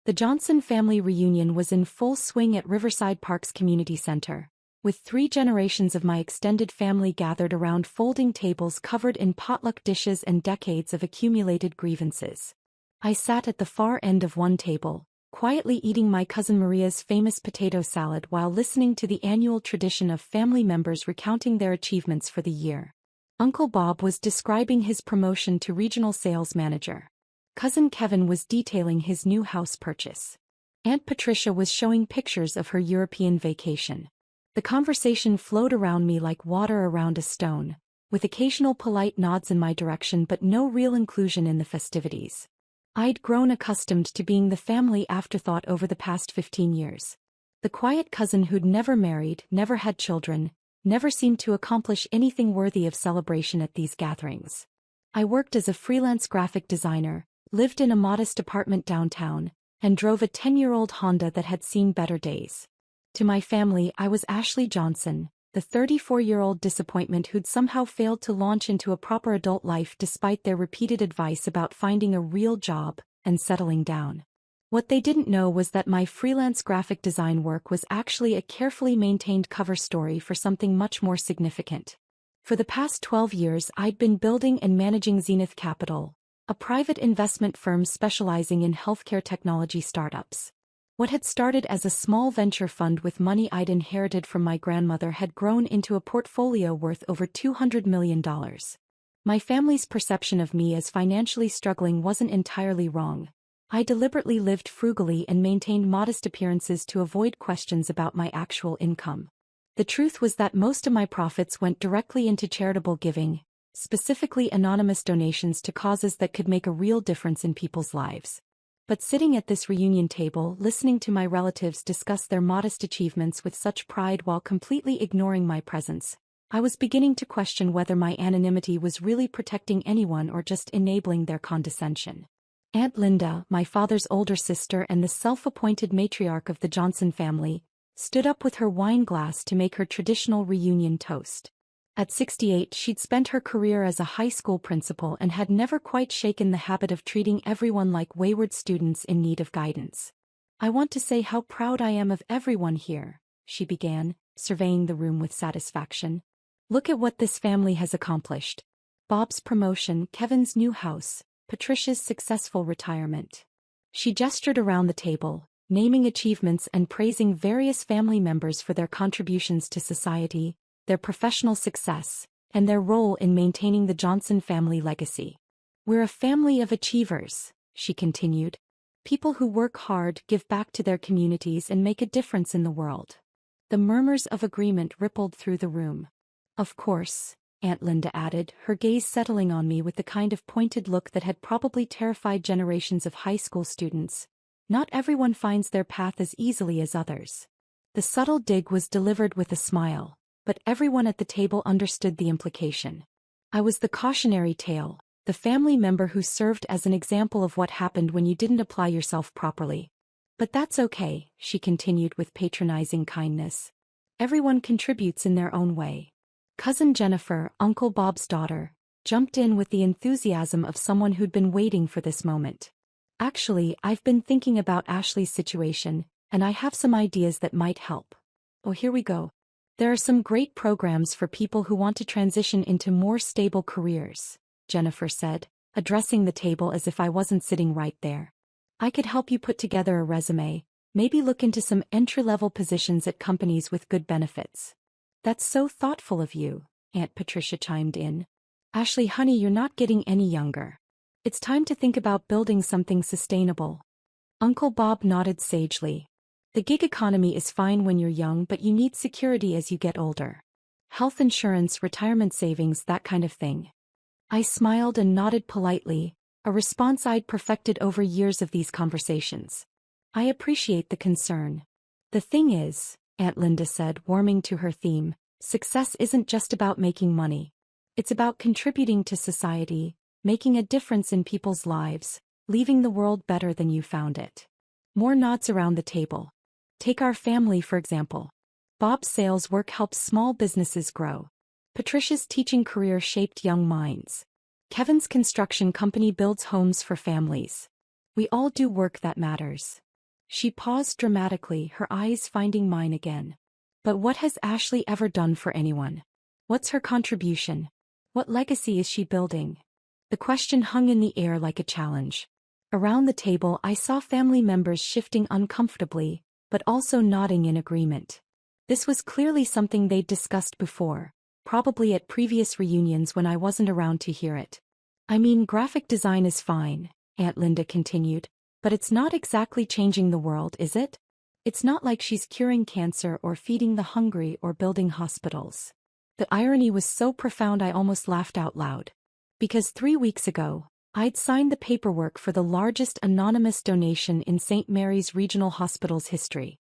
The Johnson family reunion was in full swing at Riverside Park's community center, with 3 generations of my extended family gathered around folding tables covered in potluck dishes and decades of accumulated grievances. I sat at the far end of one table, quietly eating my cousin Maria's famous potato salad while listening to the annual tradition of family members recounting their achievements for the year. Uncle Bob was describing his promotion to regional sales manager. Cousin Kevin was detailing his new house purchase. Aunt Patricia was showing pictures of her European vacation. The conversation flowed around me like water around a stone, with occasional polite nods in my direction but no real inclusion in the festivities. I'd grown accustomed to being the family afterthought over the past 15 years. The quiet cousin who'd never married, never had children, never seemed to accomplish anything worthy of celebration at these gatherings. I worked as a freelance graphic designer, lived in a modest apartment downtown, and drove a 10-year-old Honda that had seen better days. To my family, I was Ashley Johnson, the 34-year-old disappointment who'd somehow failed to launch into a proper adult life despite their repeated advice about finding a real job and settling down. What they didn't know was that my freelance graphic design work was actually a carefully maintained cover story for something much more significant. For the past 12 years, I'd been building and managing Zenith Capital, a private investment firm specializing in healthcare technology startups. What had started as a small venture fund with money I'd inherited from my grandmother had grown into a portfolio worth over $200 million. My family's perception of me as financially struggling wasn't entirely wrong. I deliberately lived frugally and maintained modest appearances to avoid questions about my actual income. The truth was that most of my profits went directly into charitable giving, specifically anonymous donations to causes that could make a real difference in people's lives. But sitting at this reunion table, listening to my relatives discuss their modest achievements with such pride while completely ignoring my presence, I was beginning to question whether my anonymity was really protecting anyone or just enabling their condescension. Aunt Linda, my father's older sister and the self-appointed matriarch of the Johnson family, stood up with her wine glass to make her traditional reunion toast. At 68, she'd spent her career as a high school principal and had never quite shaken the habit of treating everyone like wayward students in need of guidance. "I want to say how proud I am of everyone here," she began, surveying the room with satisfaction. "Look at what this family has accomplished. Bob's promotion, Kevin's new house, Patricia's successful retirement." She gestured around the table, naming achievements and praising various family members for their contributions to society, their professional success, and their role in maintaining the Johnson family legacy. "We're a family of achievers," she continued. "People who work hard, give back to their communities and make a difference in the world." The murmurs of agreement rippled through the room. "Of course," Aunt Linda added, her gaze settling on me with the kind of pointed look that had probably terrified generations of high school students. "Not everyone finds their path as easily as others." The subtle dig was delivered with a smile, but everyone at the table understood the implication. I was the cautionary tale, the family member who served as an example of what happened when you didn't apply yourself properly. "But that's okay," she continued with patronizing kindness. "Everyone contributes in their own way." Cousin Jennifer, Uncle Bob's daughter, jumped in with the enthusiasm of someone who'd been waiting for this moment. "Actually, I've been thinking about Ashley's situation, and I have some ideas that might help." "Oh, here we go. There are some great programs for people who want to transition into more stable careers," Jennifer said, addressing the table as if I wasn't sitting right there. "I could help you put together a resume, maybe look into some entry-level positions at companies with good benefits." "That's so thoughtful of you," Aunt Patricia chimed in. "Ashley, honey, you're not getting any younger. It's time to think about building something sustainable." Uncle Bob nodded sagely. "The gig economy is fine when you're young, but you need security as you get older. Health insurance, retirement savings, that kind of thing." I smiled and nodded politely, a response I'd perfected over years of these conversations. "I appreciate the concern. The thing is," Aunt Linda said, warming to her theme, "success isn't just about making money. It's about contributing to society, making a difference in people's lives, leaving the world better than you found it." More nods around the table. "Take our family for example. Bob's sales work helps small businesses grow. Patricia's teaching career shaped young minds. Kevin's construction company builds homes for families. We all do work that matters." She paused dramatically, her eyes finding mine again. But what has Ashley ever done for anyone? What's her contribution? What legacy is she building? The question hung in the air like a challenge. Around the table I saw family members shifting uncomfortably, but also nodding in agreement. This was clearly something they'd discussed before, probably at previous reunions when I wasn't around to hear it. I mean, graphic design is fine, Aunt Linda continued, but it's not exactly changing the world, is it? It's not like she's curing cancer or feeding the hungry or building hospitals. The irony was so profound I almost laughed out loud. Because 3 weeks ago, I'd signed the paperwork for the largest anonymous donation in St. Mary's Regional Hospital's history.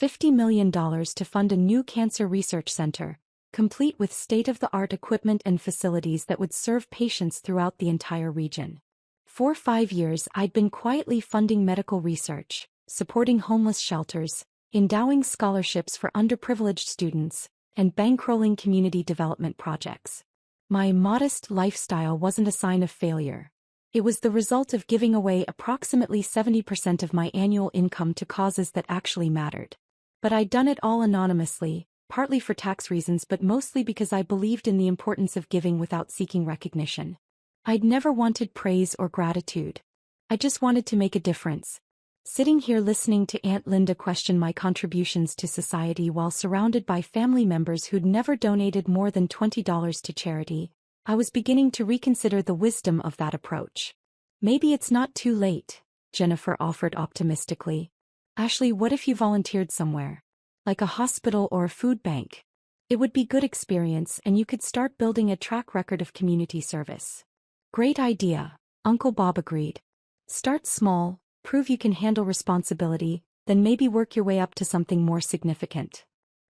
$50 million to fund a new cancer research center, complete with state-of-the-art equipment and facilities that would serve patients throughout the entire region. For 5 years I'd been quietly funding medical research, supporting homeless shelters, endowing scholarships for underprivileged students, and bankrolling community development projects. My modest lifestyle wasn't a sign of failure. It was the result of giving away approximately 70% of my annual income to causes that actually mattered. But I'd done it all anonymously, partly for tax reasons but mostly because I believed in the importance of giving without seeking recognition. I'd never wanted praise or gratitude. I just wanted to make a difference. Sitting here listening to Aunt Linda question my contributions to society while surrounded by family members who'd never donated more than $20 to charity, I was beginning to reconsider the wisdom of that approach. Maybe it's not too late, Jennifer offered optimistically. Ashley, what if you volunteered somewhere? Like a hospital or a food bank? It would be good experience and you could start building a track record of community service. Great idea, Uncle Bob agreed. Start small, prove you can handle responsibility, then maybe work your way up to something more significant.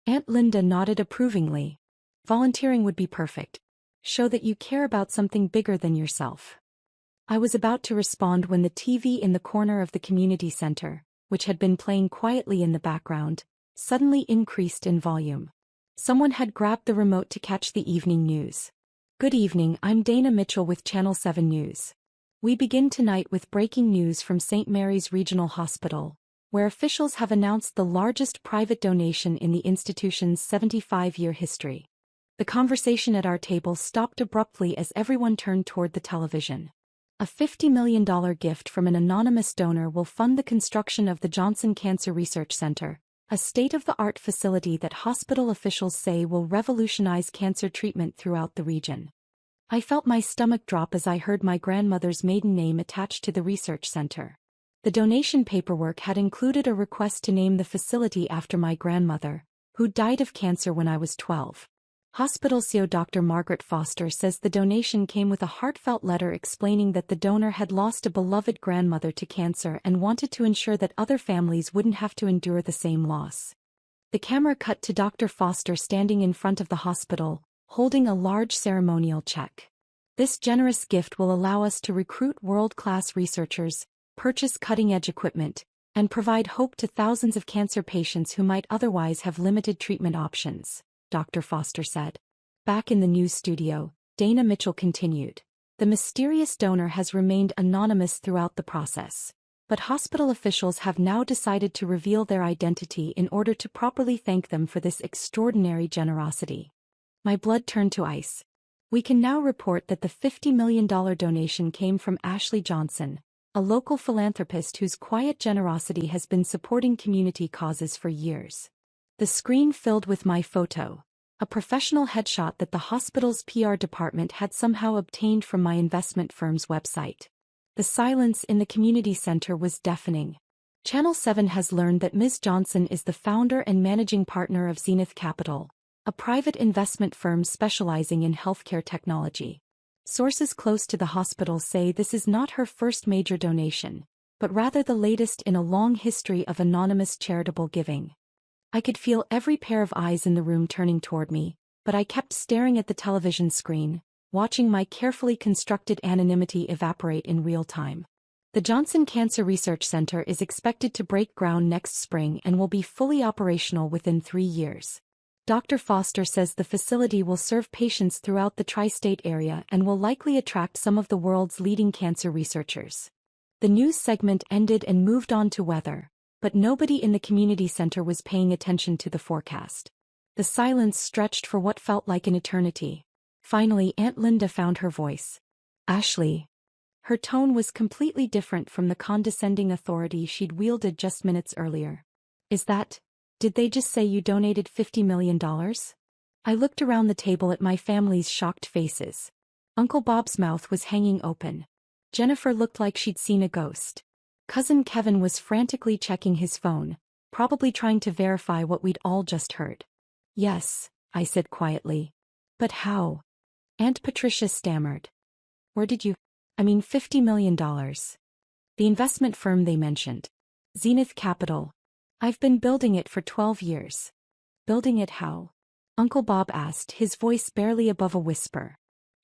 Aunt Linda nodded approvingly. Volunteering would be perfect. Show that you care about something bigger than yourself. I was about to respond when the TV in the corner of the community center, which had been playing quietly in the background, suddenly increased in volume. Someone had grabbed the remote to catch the evening news. Good evening, I'm Dana Mitchell with Channel 7 News. We begin tonight with breaking news from St. Mary's Regional Hospital, where officials have announced the largest private donation in the institution's 75-year history. The conversation at our table stopped abruptly as everyone turned toward the television. A $50 million gift from an anonymous donor will fund the construction of the Johnson Cancer Research Center, a state-of-the-art facility that hospital officials say will revolutionize cancer treatment throughout the region. I felt my stomach drop as I heard my grandmother's maiden name attached to the research center. The donation paperwork had included a request to name the facility after my grandmother, who died of cancer when I was 12. Hospital CEO Dr. Margaret Foster says the donation came with a heartfelt letter explaining that the donor had lost a beloved grandmother to cancer and wanted to ensure that other families wouldn't have to endure the same loss. The camera cut to Dr. Foster standing in front of the hospital, holding a large ceremonial check. This generous gift will allow us to recruit world-class researchers, purchase cutting-edge equipment, and provide hope to thousands of cancer patients who might otherwise have limited treatment options, Dr. Foster said. Back in the news studio, Dana Mitchell continued. The mysterious donor has remained anonymous throughout the process, but hospital officials have now decided to reveal their identity in order to properly thank them for this extraordinary generosity. My blood turned to ice. We can now report that the $50 million donation came from Ashley Johnson, a local philanthropist whose quiet generosity has been supporting community causes for years. The screen filled with my photo, a professional headshot that the hospital's PR department had somehow obtained from my investment firm's website. The silence in the community center was deafening. Channel 7 has learned that Ms. Johnson is the founder and managing partner of Zenith Capital, a private investment firm specializing in healthcare technology. Sources close to the hospital say this is not her first major donation, but rather the latest in a long history of anonymous charitable giving. I could feel every pair of eyes in the room turning toward me, but I kept staring at the television screen, watching my carefully constructed anonymity evaporate in real time. The Johnson Cancer Research Center is expected to break ground next spring and will be fully operational within 3 years. Dr. Foster says the facility will serve patients throughout the tri-state area and will likely attract some of the world's leading cancer researchers. The news segment ended and moved on to weather, but nobody in the community center was paying attention to the forecast. The silence stretched for what felt like an eternity. Finally, Aunt Linda found her voice. "Ashley." Her tone was completely different from the condescending authority she'd wielded just minutes earlier. Did they just say you donated $50 million? I looked around the table at my family's shocked faces. Uncle Bob's mouth was hanging open. Jennifer looked like she'd seen a ghost. Cousin Kevin was frantically checking his phone, probably trying to verify what we'd all just heard. "Yes," I said quietly. "But how?" Aunt Patricia stammered. "Where did you... $50 million. The investment firm they mentioned. Zenith Capital. I've been building it for 12 years. Building it how?" Uncle Bob asked, his voice barely above a whisper.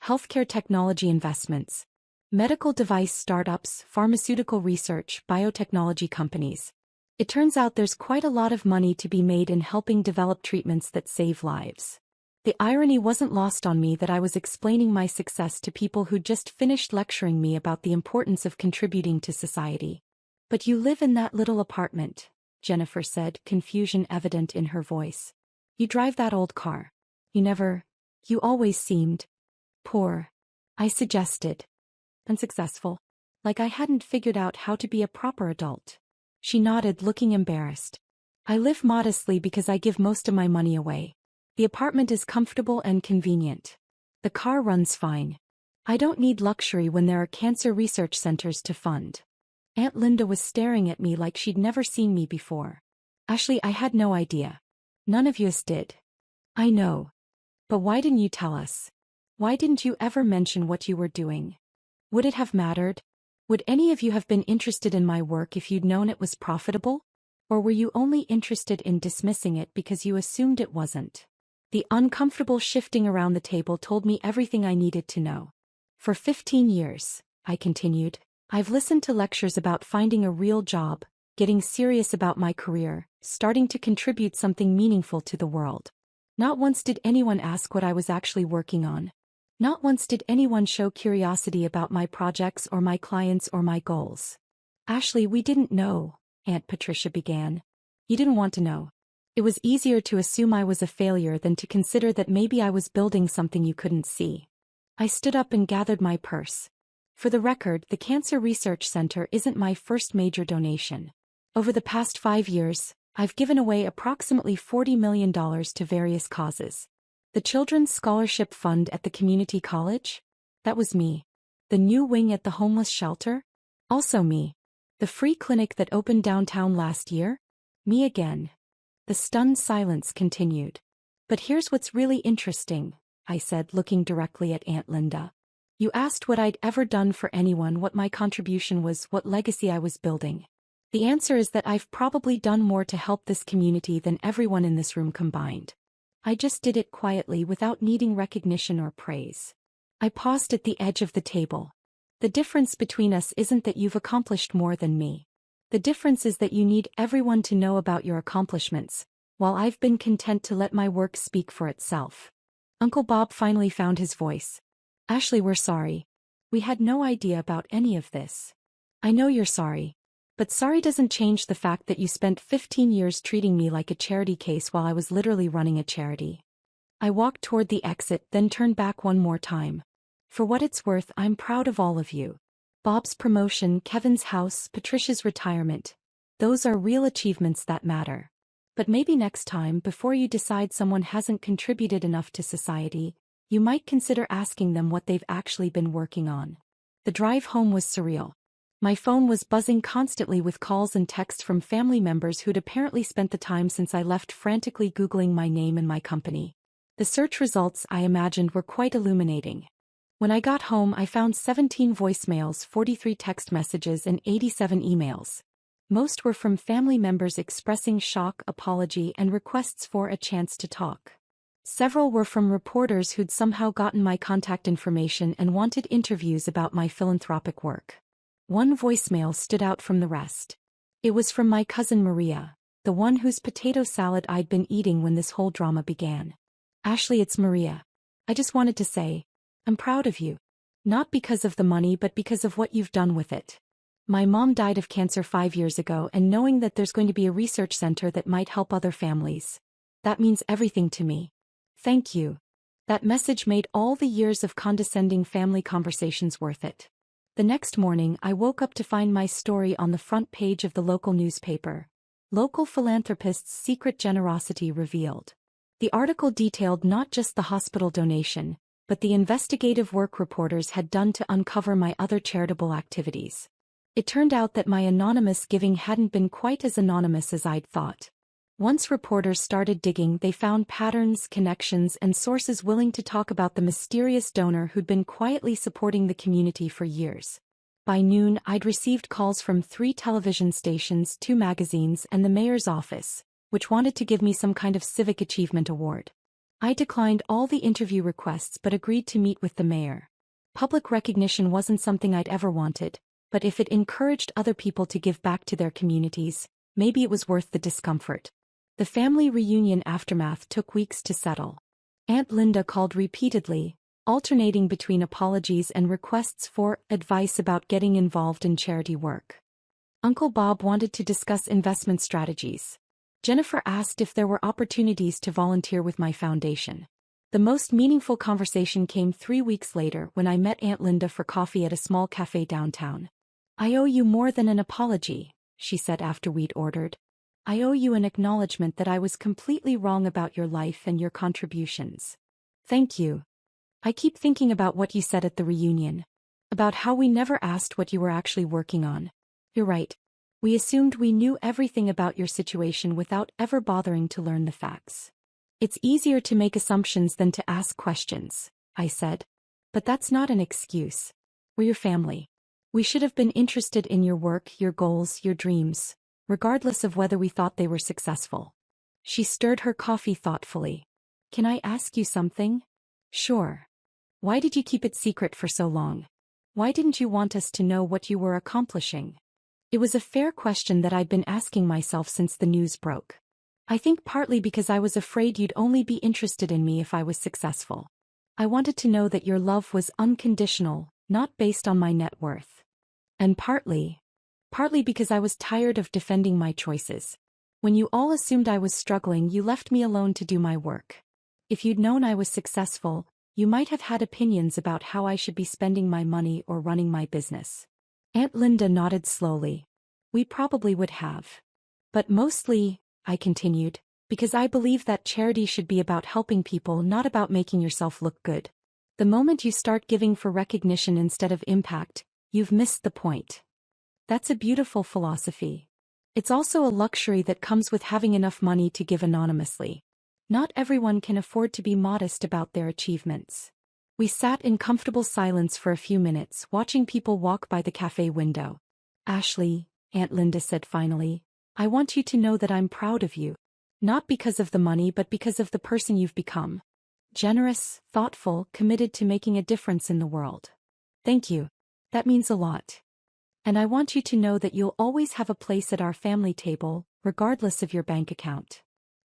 "Healthcare technology investments. Medical device startups, pharmaceutical research, biotechnology companies. It turns out there's quite a lot of money to be made in helping develop treatments that save lives." The irony wasn't lost on me that I was explaining my success to people who'd just finished lecturing me about the importance of contributing to society. "But you live in that little apartment," Jennifer said, confusion evident in her voice. "You drive that old car. You always seemed poor." I suggested. Unsuccessful. Like I hadn't figured out how to be a proper adult. She nodded, looking embarrassed. "I live modestly because I give most of my money away. The apartment is comfortable and convenient. The car runs fine. I don't need luxury when there are cancer research centers to fund." Aunt Linda was staring at me like she'd never seen me before. "Ashley, I had no idea. None of us did." "I know. But why didn't you tell us? Why didn't you ever mention what you were doing? Would it have mattered? Would any of you have been interested in my work if you'd known it was profitable? Or were you only interested in dismissing it because you assumed it wasn't?" The uncomfortable shifting around the table told me everything I needed to know. "For 15 years, I continued, I've listened to lectures about finding a real job, getting serious about my career, starting to contribute something meaningful to the world. Not once did anyone ask what I was actually working on. Not once did anyone show curiosity about my projects or my clients or my goals." "Ashley, we didn't know," Aunt Patricia began. "You didn't want to know. It was easier to assume I was a failure than to consider that maybe I was building something you couldn't see." I stood up and gathered my purse. "For the record, the Cancer Research Center isn't my first major donation. Over the past 5 years, I've given away approximately $40 million to various causes. The Children's Scholarship Fund at the community college? That was me. The new wing at the homeless shelter? Also me. The free clinic that opened downtown last year? Me again." The stunned silence continued. "But here's what's really interesting," I said, looking directly at Aunt Linda. "You asked what I'd ever done for anyone, what my contribution was, what legacy I was building. The answer is that I've probably done more to help this community than everyone in this room combined. I just did it quietly without needing recognition or praise." I paused at the edge of the table. "The difference between us isn't that you've accomplished more than me. The difference is that you need everyone to know about your accomplishments, while I've been content to let my work speak for itself." Uncle Bob finally found his voice. "Ashley, we're sorry. We had no idea about any of this." "I know you're sorry. But sorry doesn't change the fact that you spent 15 years treating me like a charity case while I was literally running a charity." I walked toward the exit, then turned back one more time. "For what it's worth, I'm proud of all of you. Bob's promotion, Kevin's house, Patricia's retirement. Those are real achievements that matter. But maybe next time, before you decide someone hasn't contributed enough to society, you might consider asking them what they've actually been working on." The drive home was surreal. My phone was buzzing constantly with calls and texts from family members who'd apparently spent the time since I left frantically Googling my name and my company. The search results, I imagined, were quite illuminating. When I got home, I found 17 voicemails, 43 text messages, and 87 emails. Most were from family members expressing shock, apology, and requests for a chance to talk. Several were from reporters who'd somehow gotten my contact information and wanted interviews about my philanthropic work. One voicemail stood out from the rest. It was from my cousin Maria, the one whose potato salad I'd been eating when this whole drama began. "Ashley, it's Maria. I just wanted to say, I'm proud of you. Not because of the money but because of what you've done with it. My mom died of cancer 5 years ago, and knowing that there's going to be a research center that might help other families. That means everything to me. Thank you. That message made all the years of condescending family conversations worth it. The next morning, I woke up to find my story on the front page of the local newspaper. Local philanthropist's secret generosity revealed. The article detailed not just the hospital donation, but the investigative work reporters had done to uncover my other charitable activities. It turned out that my anonymous giving hadn't been quite as anonymous as I'd thought. Once reporters started digging, they found patterns, connections, and sources willing to talk about the mysterious donor who'd been quietly supporting the community for years. By noon, I'd received calls from 3 television stations, 2 magazines, and the mayor's office, which wanted to give me some kind of civic achievement award. I declined all the interview requests but agreed to meet with the mayor. Public recognition wasn't something I'd ever wanted, but if it encouraged other people to give back to their communities, maybe it was worth the discomfort. The family reunion aftermath took weeks to settle. Aunt Linda called repeatedly, alternating between apologies and requests for advice about getting involved in charity work. Uncle Bob wanted to discuss investment strategies. Jennifer asked if there were opportunities to volunteer with my foundation. The most meaningful conversation came 3 weeks later when I met Aunt Linda for coffee at a small cafe downtown. "I owe you more than an apology," she said after we'd ordered. "I owe you an acknowledgement that I was completely wrong about your life and your contributions. Thank you. I keep thinking about what you said at the reunion. About how we never asked what you were actually working on. You're right. We assumed we knew everything about your situation without ever bothering to learn the facts. It's easier to make assumptions than to ask questions," I said. "But that's not an excuse. We're your family. We should have been interested in your work, your goals, your dreams, regardless of whether we thought they were successful." She stirred her coffee thoughtfully. "Can I ask you something?" "Sure. Why did you keep it secret for so long? Why didn't you want us to know what you were accomplishing?" It was a fair question that I'd been asking myself since the news broke. I think partly because I was afraid you'd only be interested in me if I was successful. I wanted to know that your love was unconditional, not based on my net worth. And partly because I was tired of defending my choices. When you all assumed I was struggling, you left me alone to do my work. If you'd known I was successful, you might have had opinions about how I should be spending my money or running my business. Aunt Linda nodded slowly. "We probably would have. But mostly," I continued, "because I believe that charity should be about helping people, not about making yourself look good. The moment you start giving for recognition instead of impact, you've missed the point." That's a beautiful philosophy. It's also a luxury that comes with having enough money to give anonymously. Not everyone can afford to be modest about their achievements. We sat in comfortable silence for a few minutes, watching people walk by the cafe window. "Ashley," Aunt Linda said finally, "I want you to know that I'm proud of you. Not because of the money but because of the person you've become. Generous, thoughtful, committed to making a difference in the world. Thank you. That means a lot. And I want you to know that you'll always have a place at our family table, regardless of your bank account.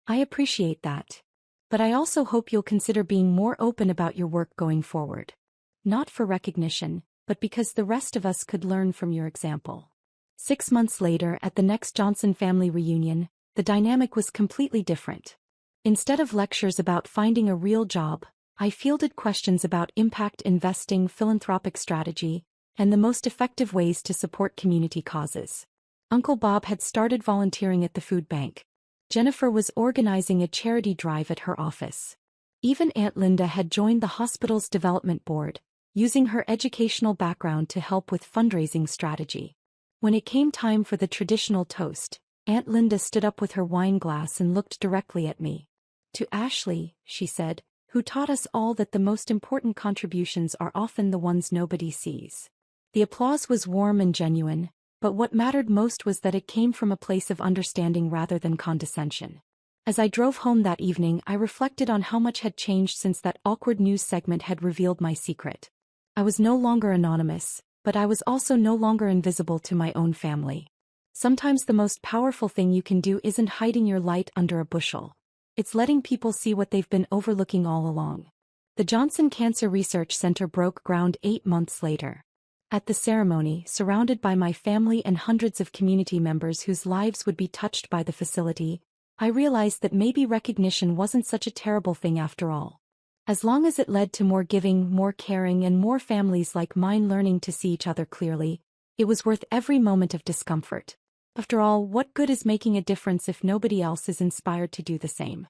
I appreciate that. But I also hope you'll consider being more open about your work going forward. Not for recognition, but because the rest of us could learn from your example." 6 months later, at the next Johnson family reunion, the dynamic was completely different. Instead of lectures about finding a real job, I fielded questions about impact investing, philanthropic strategy, and the most effective ways to support community causes. Uncle Bob had started volunteering at the food bank. Jennifer was organizing a charity drive at her office. Even Aunt Linda had joined the hospital's development board, using her educational background to help with fundraising strategy. When it came time for the traditional toast, Aunt Linda stood up with her wine glass and looked directly at me. "To Ashley," she said, "who taught us all that the most important contributions are often the ones nobody sees." The applause was warm and genuine, but what mattered most was that it came from a place of understanding rather than condescension. As I drove home that evening, I reflected on how much had changed since that awkward news segment had revealed my secret. I was no longer anonymous, but I was also no longer invisible to my own family. Sometimes the most powerful thing you can do isn't hiding your light under a bushel. It's letting people see what they've been overlooking all along. The Johnson Cancer Research Center broke ground 8 months later. At the ceremony, surrounded by my family and hundreds of community members whose lives would be touched by the facility, I realized that maybe recognition wasn't such a terrible thing after all. As long as it led to more giving, more caring, and more families like mine learning to see each other clearly, it was worth every moment of discomfort. After all, what good is making a difference if nobody else is inspired to do the same?